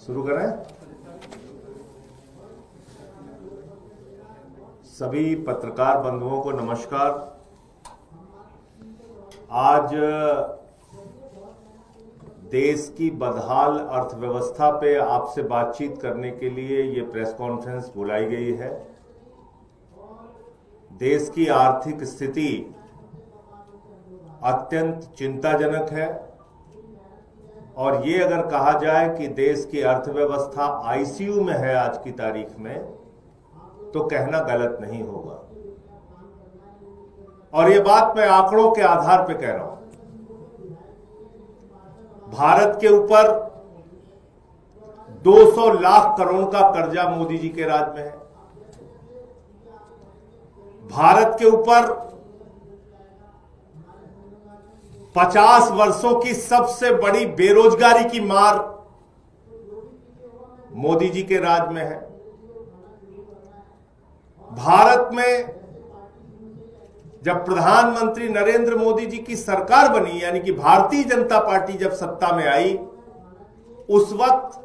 शुरू करें। सभी पत्रकार बंधुओं को नमस्कार। आज देश की बदहाल अर्थव्यवस्था पे आपसे बातचीत करने के लिए ये प्रेस कॉन्फ्रेंस बुलाई गई है। देश की आर्थिक स्थिति अत्यंत चिंताजनक है और ये अगर कहा जाए कि देश की अर्थव्यवस्था आईसीयू में है आज की तारीख में, तो कहना गलत नहीं होगा। और ये बात मैं आंकड़ों के आधार पर कह रहा हूं। भारत के ऊपर 200 लाख करोड़ का कर्जा मोदी जी के राज में है। भारत के ऊपर 50 वर्षों की सबसे बड़ी बेरोजगारी की मार मोदी जी के राज में है। भारत में जब प्रधानमंत्री नरेंद्र मोदी जी की सरकार बनी, यानी कि भारतीय जनता पार्टी जब सत्ता में आई, उस वक्त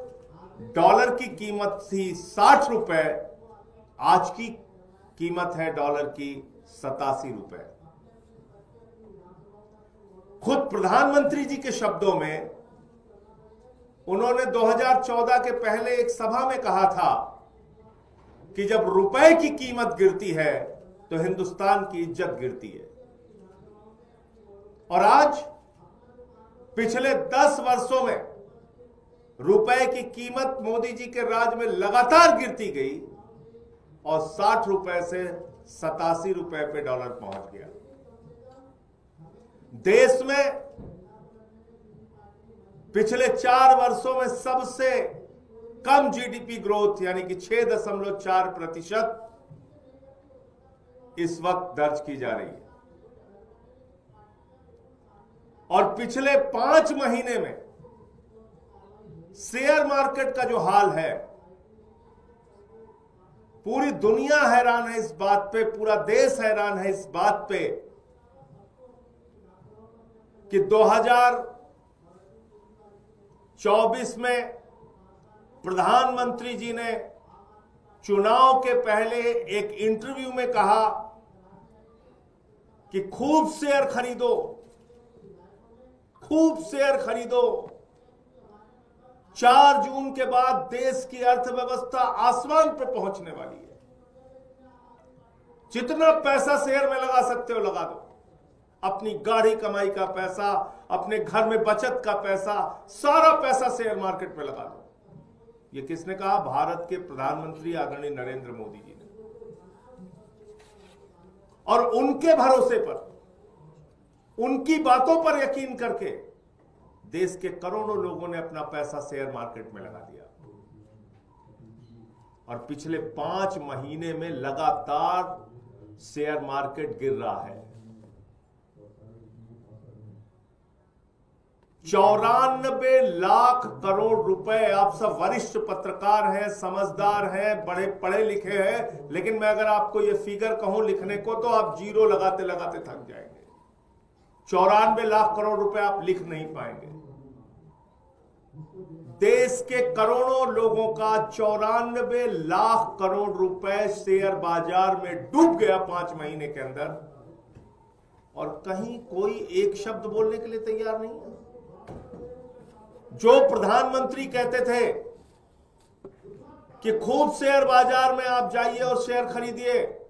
डॉलर की कीमत थी 60 रुपए, आज की कीमत है डॉलर की 87 रुपए। खुद प्रधानमंत्री जी के शब्दों में उन्होंने 2014 के पहले एक सभा में कहा था कि जब रुपए की कीमत गिरती है तो हिंदुस्तान की इज्जत गिरती है। और आज पिछले 10 वर्षों में रुपए की कीमत मोदी जी के राज में लगातार गिरती गई और 60 रुपए से 87 रुपए पे डॉलर पहुंच गया। देश में पिछले 4 वर्षों में सबसे कम जीडीपी ग्रोथ यानी कि 6.4% इस वक्त दर्ज की जा रही है। और पिछले 5 महीने में शेयर मार्केट का जो हाल है, पूरी दुनिया हैरान है इस बात पे, पूरा देश हैरान है इस बात पे कि 2024 में प्रधानमंत्री जी ने चुनाव के पहले एक इंटरव्यू में कहा कि खूब शेयर खरीदो, खूब शेयर खरीदो। 4 जून के बाद देश की अर्थव्यवस्था आसमान पर पहुंचने वाली है। जितना पैसा शेयर में लगा सकते हो लगा दो। अपनी गाढ़ी कमाई का पैसा, अपने घर में बचत का पैसा, सारा पैसा शेयर मार्केट में लगा दो। ये किसने कहा? भारत के प्रधानमंत्री आदरणीय नरेंद्र मोदी जी ने। और उनके भरोसे पर, उनकी बातों पर यकीन करके देश के करोड़ों लोगों ने अपना पैसा शेयर मार्केट में लगा दिया। और पिछले 5 महीने में लगातार शेयर मार्केट गिर रहा है। 94 लाख करोड़ रुपए। आप सब वरिष्ठ पत्रकार हैं, समझदार हैं, बड़े पढ़े लिखे हैं, लेकिन मैं अगर आपको ये फिगर कहूं लिखने को तो आप जीरो लगाते लगाते थक जाएंगे। 94 लाख करोड़ रुपए आप लिख नहीं पाएंगे। देश के करोड़ों लोगों का 94 लाख करोड़ रुपए शेयर बाजार में डूब गया 5 महीने के अंदर, और कहीं कोई एक शब्द बोलने के लिए तैयार नहीं है। जो प्रधानमंत्री कहते थे कि खूब शेयर बाजार में आप जाइए और शेयर खरीदिए,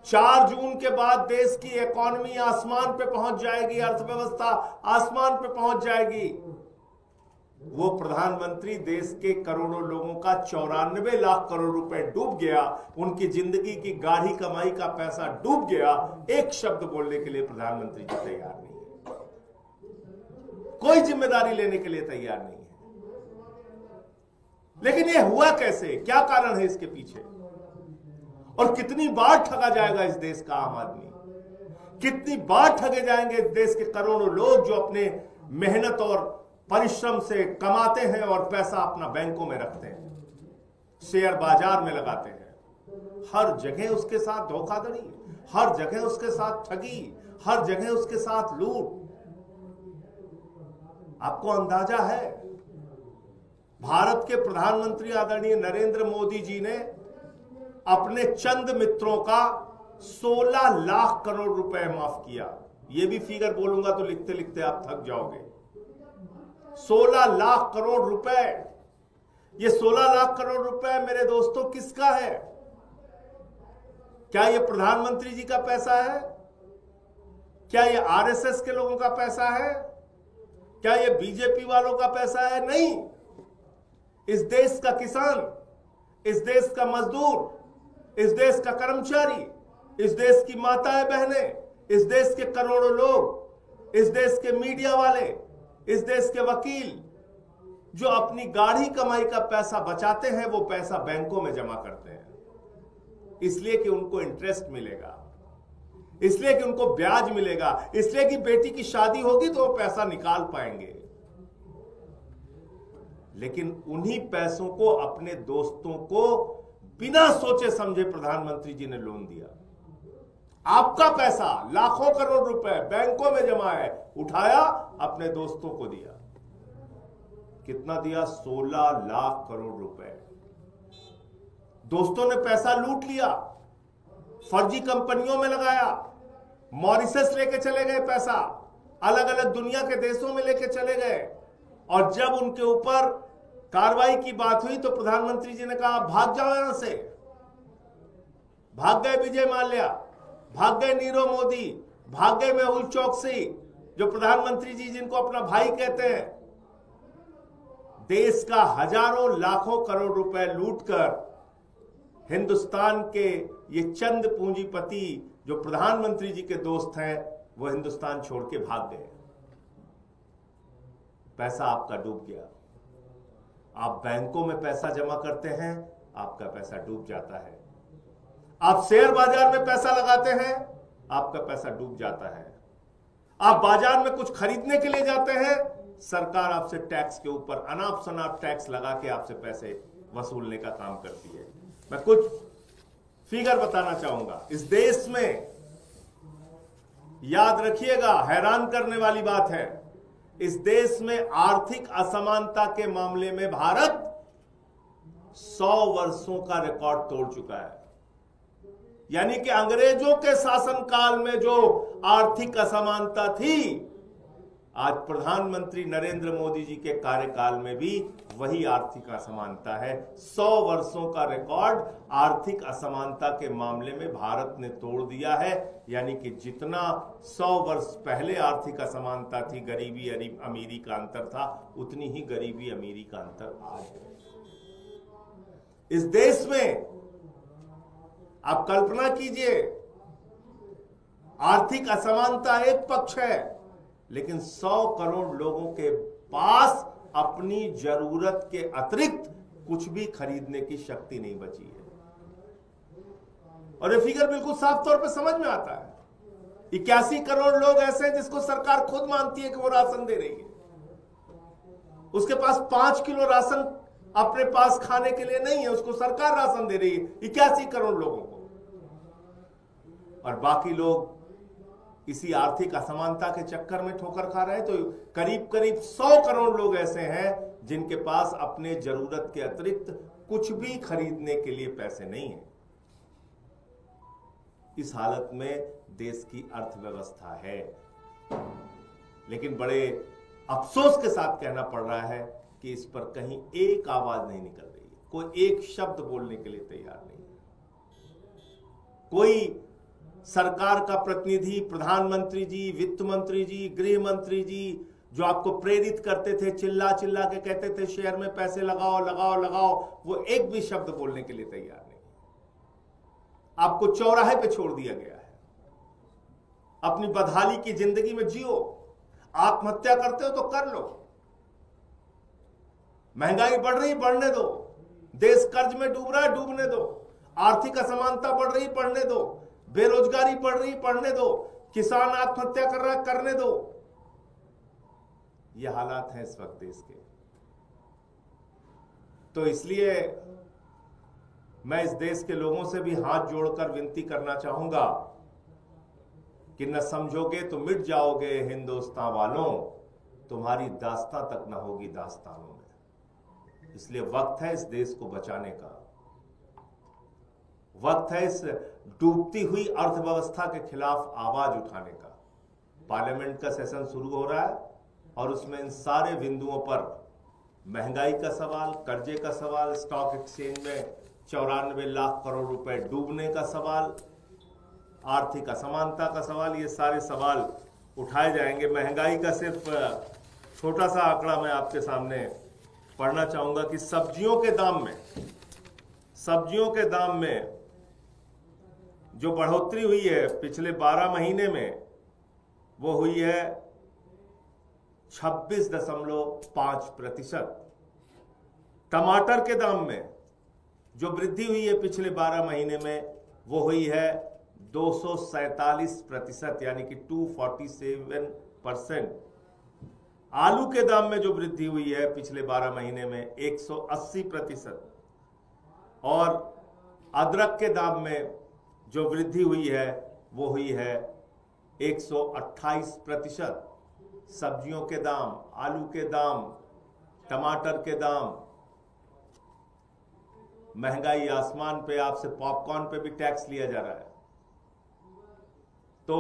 4 जून के बाद देश की इकोनॉमी आसमान पे पहुंच जाएगी, अर्थव्यवस्था आसमान पे पहुंच जाएगी, वो प्रधानमंत्री देश के करोड़ों लोगों का 94 लाख करोड़ रुपए डूब गया, उनकी जिंदगी की गाढ़ी कमाई का पैसा डूब गया। एक शब्द बोलने के लिए प्रधानमंत्री जी तैयार नहीं है, कोई जिम्मेदारी लेने के लिए तैयार नहीं है। लेकिन ये हुआ कैसे? क्या कारण है इसके पीछे? और कितनी बार ठगा जाएगा इस देश का आम आदमी? कितनी बार ठगे जाएंगे इस देश के करोड़ों लोग जो अपने मेहनत और परिश्रम से कमाते हैं और पैसा अपना बैंकों में रखते हैं, शेयर बाजार में लगाते हैं। हर जगह उसके साथ धोखाधड़ी, हर जगह उसके साथ ठगी, हर जगह उसके साथ लूट। आपको अंदाजा है भारत के प्रधानमंत्री आदरणीय नरेंद्र मोदी जी ने अपने चंद मित्रों का 16 लाख करोड़ रुपए माफ किया। यह भी फिगर बोलूंगा तो लिखते लिखते आप थक जाओगे। 16 लाख करोड़ रुपए। ये 16 लाख करोड़ रुपए मेरे दोस्तों किसका है? क्या ये प्रधानमंत्री जी का पैसा है? क्या ये आरएसएस के लोगों का पैसा है? क्या ये बीजेपी वालों का पैसा है? नहीं। इस देश का किसान, इस देश का मजदूर, इस देश का कर्मचारी, इस देश की माताएं बहनें, इस देश के करोड़ों लोग, इस देश के मीडिया वाले, इस देश के वकील जो अपनी गाढ़ी कमाई का पैसा बचाते हैं, वो पैसा बैंकों में जमा करते हैं, इसलिए कि उनको इंटरेस्ट मिलेगा, इसलिए कि उनको ब्याज मिलेगा, इसलिए कि बेटी की शादी होगी तो वो पैसा निकाल पाएंगे। लेकिन उन्हीं पैसों को अपने दोस्तों को बिना सोचे समझे प्रधानमंत्री जी ने लोन दिया। आपका पैसा लाखों करोड़ रुपए बैंकों में जमा है, उठाया अपने दोस्तों को दिया। कितना दिया? 16 लाख करोड़ रुपए। दोस्तों ने पैसा लूट लिया, फर्जी कंपनियों में लगाया, मॉरिशस लेके चले गए पैसा, अलग अलग दुनिया के देशों में लेके चले गए। और जब उनके ऊपर कार्रवाई की बात हुई तो प्रधानमंत्री जी ने कहा भाग जाओ यहां से। भाग गए विजय माल्या, भाग गए नीरव मोदी, भाग गए मेहुल चोकसी, जो प्रधानमंत्री जी जिनको अपना भाई कहते हैं। देश का हजारों लाखों करोड़ रुपए लूटकर हिंदुस्तान के ये चंद पूंजीपति जो प्रधानमंत्री जी के दोस्त हैं, वो हिंदुस्तान छोड़ के भाग गए। पैसा आपका डूब गया। आप बैंकों में पैसा जमा करते हैं, आपका पैसा डूब जाता है। आप शेयर बाजार में पैसा लगाते हैं, आपका पैसा डूब जाता है। आप बाजार में कुछ खरीदने के लिए जाते हैं, सरकार आपसे टैक्स के ऊपर अनाप शनाप टैक्स लगा के आपसे पैसे वसूलने का काम करती है। मैं कुछ फिगर बताना चाहूंगा। इस देश में याद रखिएगा, हैरान करने वाली बात है, इस देश में आर्थिक असमानता के मामले में भारत 100 वर्षों का रिकॉर्ड तोड़ चुका है। यानी कि अंग्रेजों के शासनकाल में जो आर्थिक असमानता थी, आज प्रधानमंत्री नरेंद्र मोदी जी के कार्यकाल में भी वही आर्थिक असमानता है। 100 वर्षों का रिकॉर्ड आर्थिक असमानता के मामले में भारत ने तोड़ दिया है। यानी कि जितना 100 वर्ष पहले आर्थिक असमानता थी, गरीबी अमीरी का अंतर था, उतनी ही गरीबी अमीरी का अंतर आज है। इस देश में आप कल्पना कीजिए, आर्थिक असमानता एक पक्ष है, लेकिन 100 करोड़ लोगों के पास अपनी जरूरत के अतिरिक्त कुछ भी खरीदने की शक्ति नहीं बची है। और ये फिगर बिल्कुल साफ तौर पे समझ में आता है। 81 करोड़ लोग ऐसे हैं जिसको सरकार खुद मानती है कि वो राशन दे रही है। उसके पास 5 किलो राशन अपने पास खाने के लिए नहीं है, उसको सरकार राशन दे रही है 81 करोड़ लोगों को। और बाकी लोग इसी आर्थिक असमानता के चक्कर में ठोकर खा रहे हैं। तो करीब करीब 100 करोड़ लोग ऐसे हैं जिनके पास अपने जरूरत के अतिरिक्त कुछ भी खरीदने के लिए पैसे नहीं है। इस हालत में देश की अर्थव्यवस्था है। लेकिन बड़े अफसोस के साथ कहना पड़ रहा है कि इस पर कहीं एक आवाज नहीं निकल रही है, कोई एक शब्द बोलने के लिए तैयार नहीं है। कोई सरकार का प्रतिनिधि, प्रधानमंत्री जी, वित्त मंत्री जी, गृह मंत्री जी, जो आपको प्रेरित करते थे, चिल्ला चिल्ला के कहते थे शेयर में पैसे लगाओ लगाओ लगाओ, वो एक भी शब्द बोलने के लिए तैयार नहीं। आपको चौराहे पे छोड़ दिया गया है। अपनी बदहाली की जिंदगी में जियो। आत्महत्या करते हो तो कर लो। महंगाई बढ़ रही, बढ़ने दो। देश कर्ज में डूब रहा है, डूबने दो। आर्थिक असमानता बढ़ रही, बढ़ने दो। बेरोजगारी बढ़ रही, बढ़ने दो। किसान आत्महत्या कर रहा है, करने दो। ये हालात हैं इस वक्त देश के। तो इसलिए मैं इस देश के लोगों से भी हाथ जोड़कर विनती करना चाहूंगा कि न समझोगे तो मिट जाओगे हिंदुस्तान वालों, तुम्हारी दास्तां तक न होगी दास्तानों में। इसलिए वक्त है इस देश को बचाने का, वक्त है इस डूबती हुई अर्थव्यवस्था के खिलाफ आवाज उठाने का। पार्लियामेंट का सेशन शुरू हो रहा है और उसमें इन सारे बिंदुओं पर महंगाई का सवाल, कर्जे का सवाल, स्टॉक एक्सचेंज में 94 लाख करोड़ रुपए डूबने का सवाल, आर्थिक असमानता का सवाल, ये सारे सवाल उठाए जाएंगे। महंगाई का सिर्फ छोटा सा आंकड़ा मैं आपके सामने पढ़ना चाहूंगा कि सब्जियों के दाम में जो बढ़ोतरी हुई है पिछले 12 महीने में, वो हुई है 26.5%। टमाटर के दाम में जो वृद्धि हुई है पिछले 12 महीने में, वो हुई है 247%, यानी कि 247%। आलू के दाम में जो वृद्धि हुई है पिछले 12 महीने में 180%, और अदरक के दाम में जो वृद्धि हुई है वो हुई है 128%। सब्जियों के दाम, आलू के दाम, टमाटर के दाम, महंगाई आसमान पे, आपसे पॉपकॉर्न पे भी टैक्स लिया जा रहा है। तो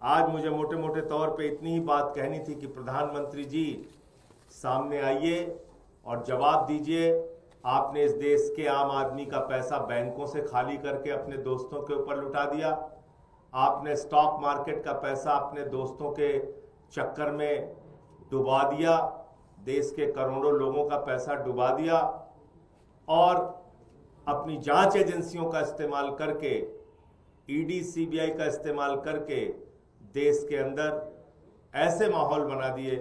आज मुझे मोटे मोटे तौर पे इतनी ही बात कहनी थी कि प्रधानमंत्री जी सामने आइए और जवाब दीजिए। आपने इस देश के आम आदमी का पैसा बैंकों से खाली करके अपने दोस्तों के ऊपर लुटा दिया। आपने स्टॉक मार्केट का पैसा अपने दोस्तों के चक्कर में डुबा दिया, देश के करोड़ों लोगों का पैसा डुबा दिया, और अपनी जांच एजेंसियों का इस्तेमाल करके, ईडी सीबीआई का इस्तेमाल करके देश के अंदर ऐसे माहौल बना दिए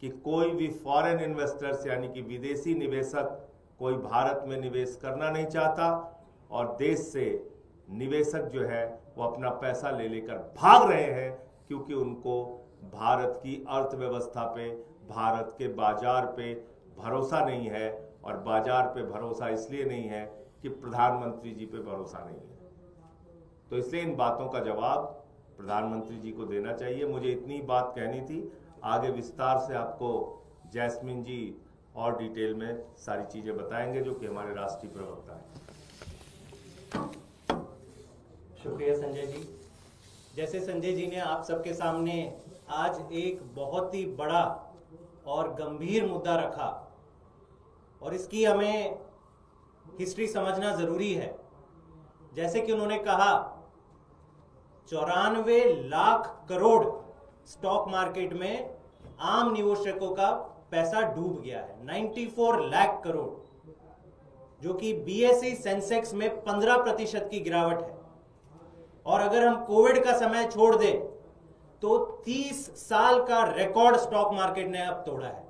कि कोई भी फॉरेन इन्वेस्टर्स यानी कि विदेशी निवेशक कोई भारत में निवेश करना नहीं चाहता, और देश से निवेशक जो है वो अपना पैसा ले लेकर भाग रहे हैं, क्योंकि उनको भारत की अर्थव्यवस्था पे, भारत के बाजार पे भरोसा नहीं है। और बाजार पे भरोसा इसलिए नहीं है कि प्रधानमंत्री जी पे भरोसा नहीं है। तो इसलिए इन बातों का जवाब प्रधानमंत्री जी को देना चाहिए। मुझे इतनी बात कहनी थी, आगे विस्तार से आपको जैस्मिन जी और डिटेल में सारी चीजें बताएंगे, जो कि हमारे राष्ट्रीय प्रवक्ता हैं। शुक्रिया संजय जी। जैसे संजय जी ने आप सबके सामने आज एक बहुत ही बड़ा और गंभीर मुद्दा रखा, और इसकी हमें हिस्ट्री समझना जरूरी है। जैसे कि उन्होंने कहा 94 लाख करोड़ स्टॉक मार्केट में आम निवेशकों का पैसा डूब गया है, 94 लाख करोड़, जो कि बीएसई सेंसेक्स में 15% की गिरावट है। और अगर हम कोविड का समय छोड़ दें तो 30 साल का रिकॉर्ड स्टॉक मार्केट ने अब तोड़ा है।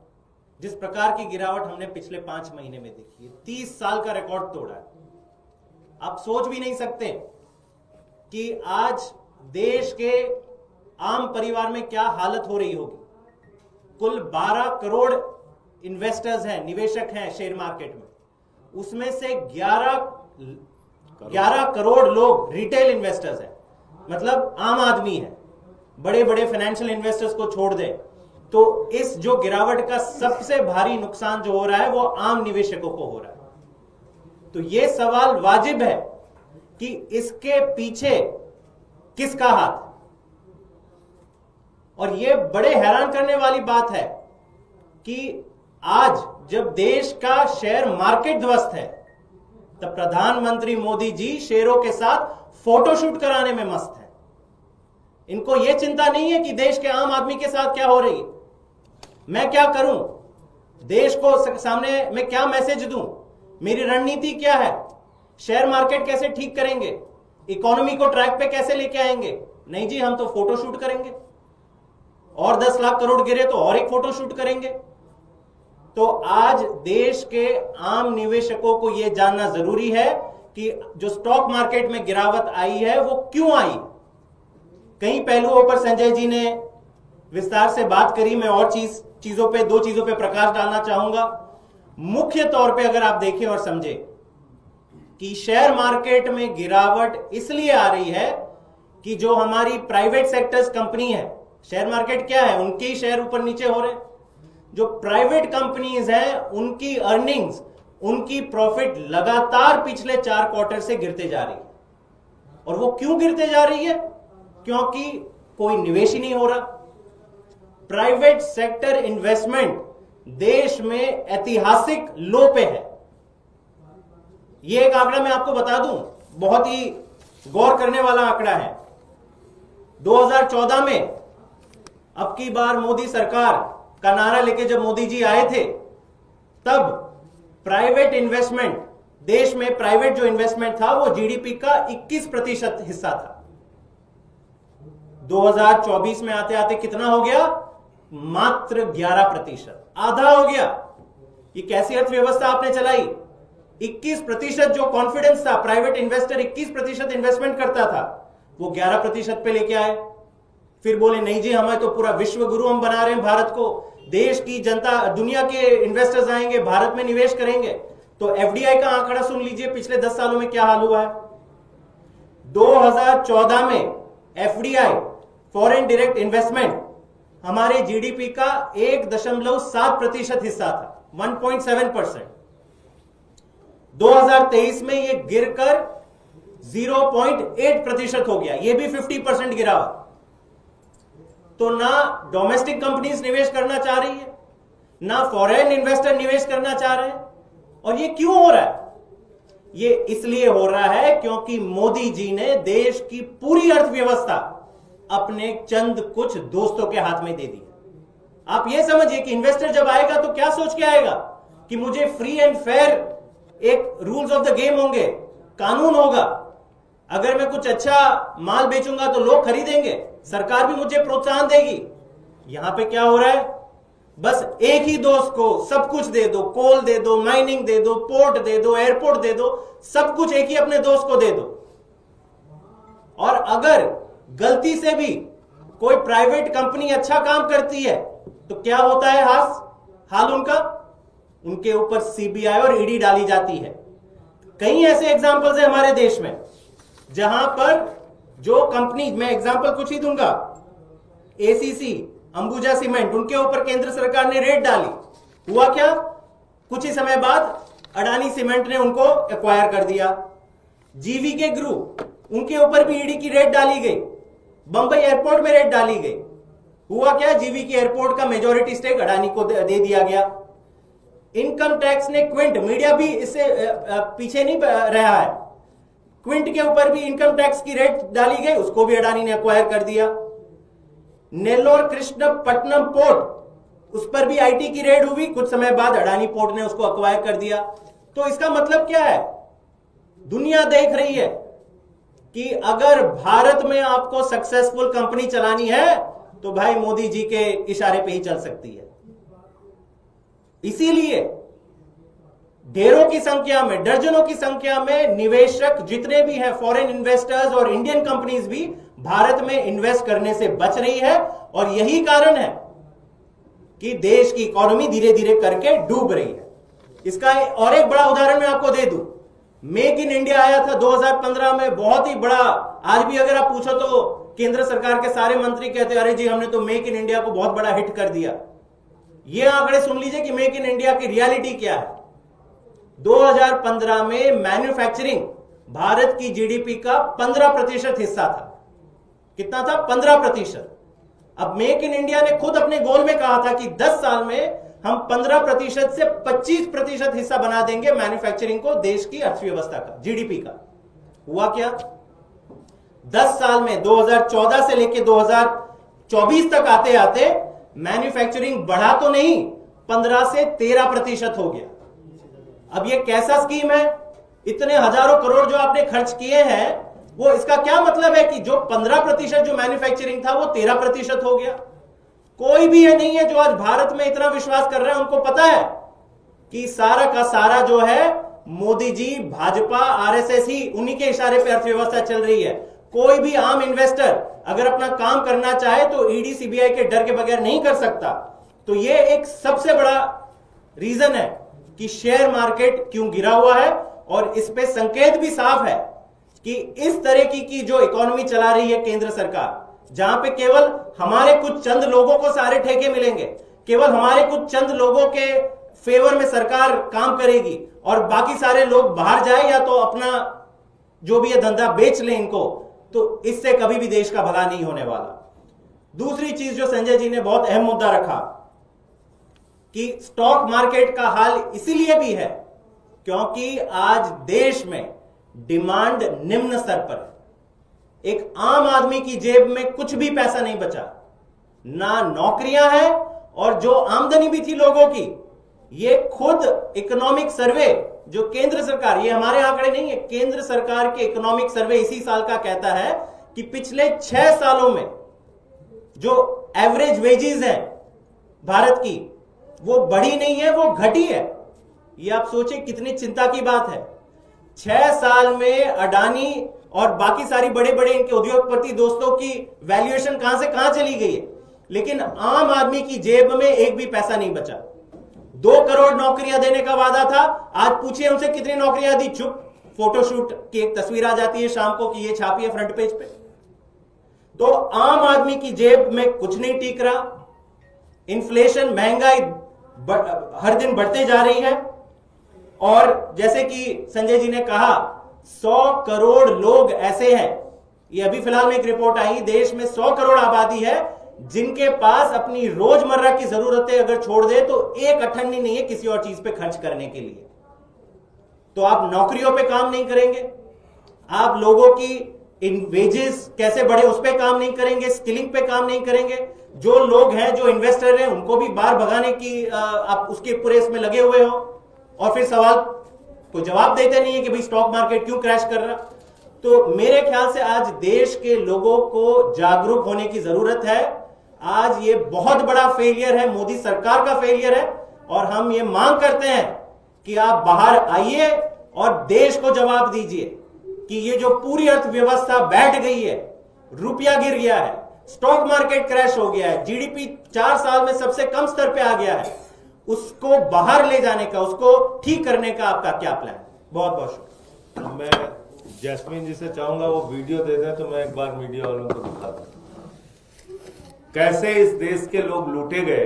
जिस प्रकार की गिरावट हमने पिछले 5 महीने में देखी है, 30 साल का रिकॉर्ड तोड़ा है। आप सोच भी नहीं सकते कि आज देश के आम परिवार में क्या हालत हो रही होगी। कुल 12 करोड़ इन्वेस्टर्स हैं, निवेशक हैं शेयर मार्केट में, उसमें से 11 करोड़ लोग रिटेल इन्वेस्टर्स हैं, मतलब आम आदमी है। बड़े बड़े फाइनेंशियल इन्वेस्टर्स को छोड़ दें तो इस जो गिरावट का सबसे भारी नुकसान जो हो रहा है वो आम निवेशकों को हो रहा है। तो ये सवाल वाजिब है कि इसके पीछे किसका हाथ है। और ये बड़े हैरान करने वाली बात है कि आज जब देश का शेयर मार्केट ध्वस्त है, तब प्रधानमंत्री मोदी जी शेयरों के साथ फोटोशूट कराने में मस्त है। इनको यह चिंता नहीं है कि देश के आम आदमी के साथ क्या हो रही है, मैं क्या करूं, देश को सामने मैं क्या मैसेज दूं, मेरी रणनीति क्या है, शेयर मार्केट कैसे ठीक करेंगे, इकोनॉमी को ट्रैक पे कैसे लेके आएंगे। नहीं जी, हम तो फोटोशूट करेंगे, और 10 लाख करोड़ गिरे तो और एक फोटोशूट करेंगे। तो आज देश के आम निवेशकों को यह जानना जरूरी है कि जो स्टॉक मार्केट में गिरावट आई है वो क्यों आई। कई पहलुओं पर संजय जी ने विस्तार से बात करी, मैं और दो चीजों पे प्रकाश डालना चाहूंगा। मुख्य तौर पे अगर आप देखें और समझें कि शेयर मार्केट में गिरावट इसलिए आ रही है कि जो हमारी प्राइवेट सेक्टर्स कंपनी है, शेयर मार्केट क्या है, उनके ही शेयर ऊपर नीचे हो रहे हैं। जो प्राइवेट कंपनीज हैं उनकी अर्निंग्स, उनकी प्रॉफिट लगातार पिछले 4 क्वार्टर से गिरते जा रही है। और वो क्यों गिरते जा रही है? क्योंकि कोई निवेश ही नहीं हो रहा। प्राइवेट सेक्टर इन्वेस्टमेंट देश में ऐतिहासिक लो पे है। ये एक आंकड़ा मैं आपको बता दूं, बहुत ही गौर करने वाला आंकड़ा है। 2014 में अब की बार मोदी सरकार का नारा लेके जब मोदी जी आए थे, तब प्राइवेट इन्वेस्टमेंट, देश में प्राइवेट जो इन्वेस्टमेंट था वो जीडीपी का 21% हिस्सा था। 2024 में आते आते कितना हो गया? मात्र 11%, आधा हो गया। ये कैसी अर्थव्यवस्था आपने चलाई? 21% जो कॉन्फिडेंस था, प्राइवेट इन्वेस्टर 21% इन्वेस्टमेंट करता था, वो 11% पे लेके आए। फिर बोले नहीं जी, हमें तो पूरा विश्व गुरु हम बना रहे हैं भारत को, देश की जनता, दुनिया के इन्वेस्टर्स आएंगे, भारत में निवेश करेंगे। तो एफडीआई का आंकड़ा सुन लीजिए, पिछले 10 सालों में क्या हाल हुआ है। 2014 में एफडीआई, फॉरेन डायरेक्ट इन्वेस्टमेंट, हमारे जीडीपी का 1.7% हिस्सा था, 1.7%। 2023 में यह गिरकर 0.8% हो गया, यह भी 50% गिरा हुआ। तो ना डोमेस्टिक कंपनीज निवेश करना चाह रही है, ना फॉरेन इन्वेस्टर निवेश करना चाह रहे हैं। और ये क्यों हो रहा है? ये इसलिए हो रहा है क्योंकि मोदी जी ने देश की पूरी अर्थव्यवस्था अपने चंद कुछ दोस्तों के हाथ में दे दी। आप ये समझिए कि इन्वेस्टर जब आएगा तो क्या सोच के आएगा कि मुझे फ्री एंड फेयर एक रूल्स ऑफ द गेम होंगे, कानून होगा, अगर मैं कुछ अच्छा माल बेचूंगा तो लोग खरीदेंगे, सरकार भी मुझे प्रोत्साहन देगी। यहां पे क्या हो रहा है? बस एक ही दोस्त को सब कुछ दे दो, कोल दे दो, माइनिंग दे दो, पोर्ट दे दो, एयरपोर्ट दे दो, सब कुछ एक ही अपने दोस्त को दे दो। और अगर गलती से भी कोई प्राइवेट कंपनी अच्छा काम करती है तो क्या होता है हाल उनका? उनके ऊपर सीबीआई और ईडी डाली जाती है। कई ऐसे एग्जांपल्स हैं हमारे देश में जहां पर जो कंपनी, मैं एग्जांपल कुछ ही दूंगा, एसीसी, अंबुजा सीमेंट, उनके ऊपर केंद्र सरकार ने रेड डाली। हुआ क्या? कुछ ही समय बाद अडानी सीमेंट ने उनको एक्वायर कर दिया। जीवीके ग्रुप, उनके ऊपर भी ईडी की रेड डाली गई। बंबई एयरपोर्ट में रेड डाली गई। हुआ क्या? जीवीके एयरपोर्ट का मेजॉरिटी स्टेक अडानी को दे दिया गया। इनकम टैक्स ने क्विंट, मीडिया भी इससे पीछे नहीं रहा है, क्विंट के ऊपर भी इनकम टैक्स की रेट डाली गई, उसको भी अडानी ने एक्वायर कर दिया। नेल्लोर कृष्णपट्टनम पोर्ट, उस पर भी आईटी की रेड हुई, कुछ समय बाद अडानी पोर्ट ने उसको एक्वायर कर दिया। तो इसका मतलब क्या है? दुनिया देख रही है कि अगर भारत में आपको सक्सेसफुल कंपनी चलानी है तो भाई मोदी जी के इशारे पे ही चल सकती है। इसीलिए ढेरों की संख्या में, दर्जनों की संख्या में निवेशक जितने भी हैं, फॉरेन इन्वेस्टर्स और इंडियन कंपनीज भी भारत में इन्वेस्ट करने से बच रही है। और यही कारण है कि देश की इकोनॉमी धीरे धीरे करके डूब रही है। इसका और एक बड़ा उदाहरण मैं आपको दे दूं। मेक इन इंडिया आया था 2015 में, बहुत ही बड़ा। आज भी अगर आप पूछो तो केंद्र सरकार के सारे मंत्री कहते हैं अरे जी हमने तो मेक इन इंडिया को बहुत बड़ा हिट कर दिया। ये आंकड़े सुन लीजिए कि मेक इन इंडिया की रियलिटी क्या है। 2015 में मैन्युफैक्चरिंग भारत की जीडीपी का 15% हिस्सा था। कितना था? 15%। अब मेक इन इंडिया ने खुद अपने गोल में कहा था कि 10 साल में हम 15% से 25% हिस्सा बना देंगे मैन्युफैक्चरिंग को देश की अर्थव्यवस्था का, जीडीपी का। हुआ क्या? 10 साल में 2014 से लेकर 2024 तक आते आते मैन्युफैक्चरिंग बढ़ा तो नहीं, 15 से 13% हो गया। अब ये कैसा स्कीम है? इतने हजारों करोड़ जो आपने खर्च किए हैं, वो इसका क्या मतलब है कि जो 15% जो मैन्युफैक्चरिंग था वो 13% हो गया। कोई भी ये नहीं है जो आज भारत में इतना विश्वास कर रहा है, उनको पता है कि सारा का सारा जो है मोदी जी, भाजपा, आरएसएस ही, उन्हीं के इशारे पे अर्थव्यवस्था चल रही है। कोई भी आम इन्वेस्टर अगर अपना काम करना चाहे तो ईडी सीबीआई के डर के बगैर नहीं कर सकता। तो ये एक सबसे बड़ा रीजन है कि शेयर मार्केट क्यों गिरा हुआ है। और इस पे संकेत भी साफ है कि इस तरह की जो इकोनॉमी चला रही है केंद्र सरकार, जहां पे केवल हमारे कुछ चंद लोगों को सारे ठेके मिलेंगे, केवल हमारे कुछ चंद लोगों के फेवर में सरकार काम करेगी और बाकी सारे लोग बाहर जाए या तो अपना जो भी है धंधा बेच लें इनको, तो इससे कभी भी देश का भला नहीं होने वाला। दूसरी चीज जो संजय जी ने बहुत अहम मुद्दा रखा कि स्टॉक मार्केट का हाल इसीलिए भी है क्योंकि आज देश में डिमांड निम्न स्तर पर है। एक आम आदमी की जेब में कुछ भी पैसा नहीं बचा, ना नौकरियां हैं और जो आमदनी भी थी लोगों की, ये खुद इकोनॉमिक सर्वे जो केंद्र सरकार, ये हमारे आंकड़े नहीं है, केंद्र सरकार के इकोनॉमिक सर्वे इसी साल का कहता है कि पिछले 6 सालों में जो एवरेज वेजेस है भारत की वो बढ़ी नहीं है, वो घटी है। ये आप सोचें कितनी चिंता की बात है। 6 साल में अडानी और बाकी सारी बड़े बड़े इनके उद्योगपति दोस्तों की वैल्यूएशन कहां से कहां चली गई है, लेकिन आम आदमी की जेब में एक भी पैसा नहीं बचा। 2 करोड़ नौकरियां देने का वादा था, आज पूछिए उनसे कितनी नौकरियां दी, चुप। फोटोशूट की एक तस्वीर आ जाती है शाम को कि ये छापी है फ्रंट पेज पे। तो आम आदमी की जेब में कुछ नहीं टिक रहा, इन्फ्लेशन, महंगाई हर दिन बढ़ते जा रही है। और जैसे कि संजय जी ने कहा 100 करोड़ लोग ऐसे हैं, ये अभी फिलहाल में एक रिपोर्ट आई, देश में 100 करोड़ आबादी है जिनके पास अपनी रोजमर्रा की जरूरतें अगर छोड़ दे तो एक अठन्नी नहीं है किसी और चीज पे खर्च करने के लिए। तो आप नौकरियों पे काम नहीं करेंगे, आप लोगों की इन वेजेस कैसे बढ़े उस पे काम नहीं करेंगे, स्किलिंग पे काम नहीं करेंगे। जो लोग हैं, जो इन्वेस्टर हैं, उनको भी बाहर भगाने की आप उसके पूरे इसमें लगे हुए हो और फिर सवाल कोई जवाब देते नहीं है कि भाई स्टॉक मार्केट क्यों क्रैश कर रहा। तो मेरे ख्याल से आज देश के लोगों को जागरूक होने की जरूरत है। आज ये बहुत बड़ा फेलियर है, मोदी सरकार का फेलियर है और हम ये मांग करते हैं कि आप बाहर आइए और देश को जवाब दीजिए कि ये जो पूरी अर्थव्यवस्था बैठ गई है, रुपया गिर गया है, स्टॉक मार्केट क्रैश हो गया है, जीडीपी 4 साल में सबसे कम स्तर पे आ गया है, उसको बाहर ले जाने का, उसको ठीक करने का आपका क्या प्लान है? बहुत बहुत शुक्रिया। मैं जैस्मीन जी से चाहूंगा वो वीडियो दे दें तो मैं एक बार मीडिया वालों को दिखा दूं कैसे इस देश के लोग लूटे गए,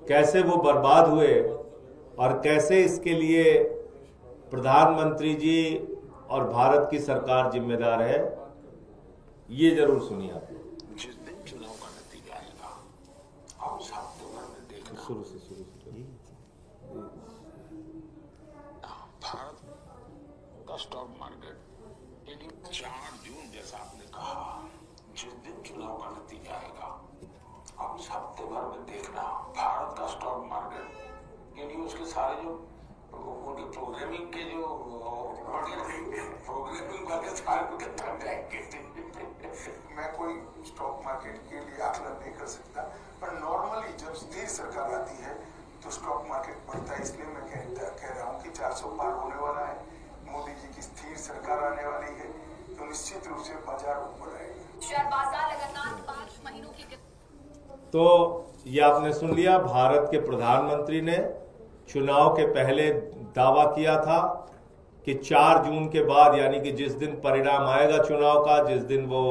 कैसे वो बर्बाद हुए और कैसे इसके लिए प्रधानमंत्री जी और भारत की सरकार जिम्मेदार है। ये जरूर सुनिए आप। जिस दिन चुनाव का नतीजा आएगा आप साथ में देखना, शुरू से भारत का स्टॉक मार्केट 4 जून जैसा आपने कहा, जिस दिन चुनाव का नतीजा आएगा आप हफ्ते भर में देखना भारत का स्टॉक मार्केट यानी उसके सारे जो उनके प्रोग्रामिंग के जो प्रोग्रामिंग वाले सारे थक जाएंगे। मैं कोई स्टॉक मार्केट के लिए आकलन नहीं कर सकता, पर नॉर्मली जब स्थिर सरकार आती है तो स्टॉक मार्केट बढ़ता है। इसलिए मैं कह रहा हूँ कि 400 पार होने वाला है, मोदी जी की स्थिर सरकार आने वाली है तो निश्चित रूप से बाजार ऊपर आएगा। शेयर बाजार लगातार 5 महीनों की। तो ये आपने सुन लिया, भारत के प्रधानमंत्री ने चुनाव के पहले दावा किया था कि 4 जून के बाद, यानी कि जिस दिन परिणाम आएगा चुनाव का, जिस दिन वो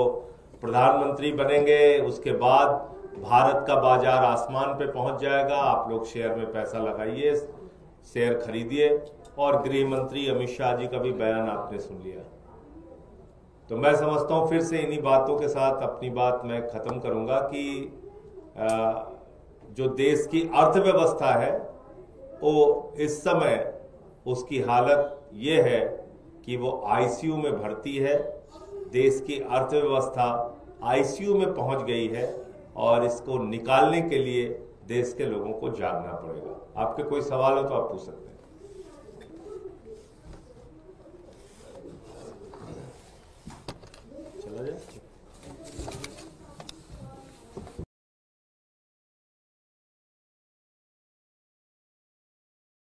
प्रधानमंत्री बनेंगे, उसके बाद भारत का बाजार आसमान पे पहुंच जाएगा। आप लोग शेयर में पैसा लगाइए, शेयर खरीदिए। और गृह मंत्री अमित शाह जी का भी बयान आपने सुन लिया। तो मैं समझता हूं फिर से इन्हीं बातों के साथ अपनी बात मैं खत्म करूंगा कि जो देश की अर्थव्यवस्था है वो इस समय उसकी हालत ये है कि वो आईसीयू में भर्ती है। देश की अर्थव्यवस्था आईसीयू में पहुंच गई है और इसको निकालने के लिए देश के लोगों को जागना पड़ेगा। आपके कोई सवाल हो तो आप पूछ सकते हैं। चला जाए।